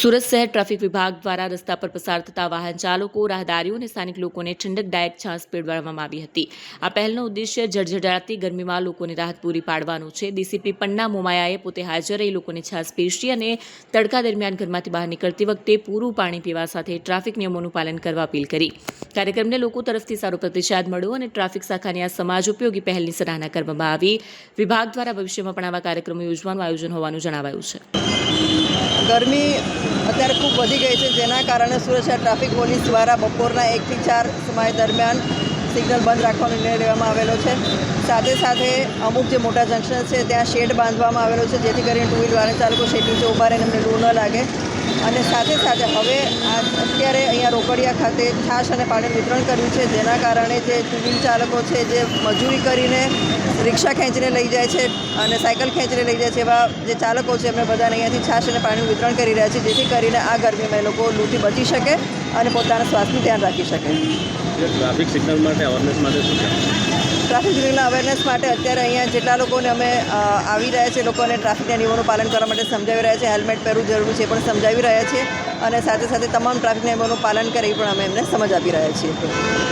સુરત શહેર ટ્રાફિક વિભાગ દ્વારા રસ્તા પર પસાર થતા વાહન ચાલકો, રાહદારીઓ અને સ્થાનિક લોકોને ઠંડકદાયક છાશ પીવડાવવામાં આવી હતી. આ પહેલનો ઉદ્દેશ્ય ઝળઝળાતી ગરમીમાં લોકોને રાહત પૂરી પાડવાનો છે. ડીસીપી પન્ના મોમાયાએ પોતે હાજર રહી લોકોને છાશ પીરસી અને તડકા દરમિયાન ઘરમાંથી બહાર નીકળતી વખતે પૂરું પાણી પીવા સાથે ટ્રાફિક નિયમોનું પાલન કરવા અપીલ કરી. કાર્યક્રમને લોકો તરફથી સારો પ્રતિસાદ મળ્યો અને ટ્રાફિક શાખાની આ સમાજ ઉપયોગી પહેલની સરાહના કરવામાં આવી. વિભાગ દ્વારા ભવિષ્યમાં પણ આવા કાર્યક્રમો યોજવાનું આયોજન હોવાનું જણાવાયું છે. ગરમી અત્યારે ખૂબ વધી ગઈ છે, જેના કારણે સુરત શહેર ટ્રાફિક પોલીસ દ્વારા બપોરના 1 થી 4 સમય દરમિયાન સિગ્નલ બંધ રાખવાનો નિર્ણય લેવામાં આવેલો છે. સાથે સાથે અમુક જે મોટા જંકશન છે ત્યાં શેડ બાંધવામાં આવેલો છે, જેથી કરીને ટુ વ્હીલ વાહન ચાલકો શેડ નીચે ઊભા રહીને એમને લૂ ન લાગે. અને સાથે સાથે હવે અત્યારે અહીંયા રોકડિયા ખાતે છાશ અને પાણીનું વિતરણ કર્યું છે, જેના કારણે જે ટુ વ્હીલ ચાલકો છે જે મજૂરી કરીને રિક્ષા ખેંચીને લઈ જાય છે અને સાયકલ ખેંચીને લઈ જાય છે, એવા જે ચાલકો છે એમને બધાને અહીંયાથી છાશ અને પાણીનું વિતરણ કરી રહ્યા છે, જેથી કરીને આ ગરમીમાં એ લોકો લૂથી બચી શકે અને પોતાના સ્વાસ્થ્યનું ધ્યાન રાખી શકે. ટ્રાફિક સિગ્નલ માટે અવેરનેસ માટે શું છે? ટ્રાફિક સિગ્નલના અવેરનેસ માટે અત્યારે અહીંયા જેટલા લોકોને અમે આવી રહ્યા છે, લોકોને ટ્રાફિકના નિયમોનું પાલન કરવા માટે સમજાવી રહ્યા છે. હેલ્મેટ પહેરવું જરૂરી છે એ પણ સમજાવી રહ્યા છીએ અને સાથે સાથે તમામ ટ્રાફિક નિયમોનું પાલન કરે એ પણ અમે એમને સમજ આપી રહ્યા છીએ.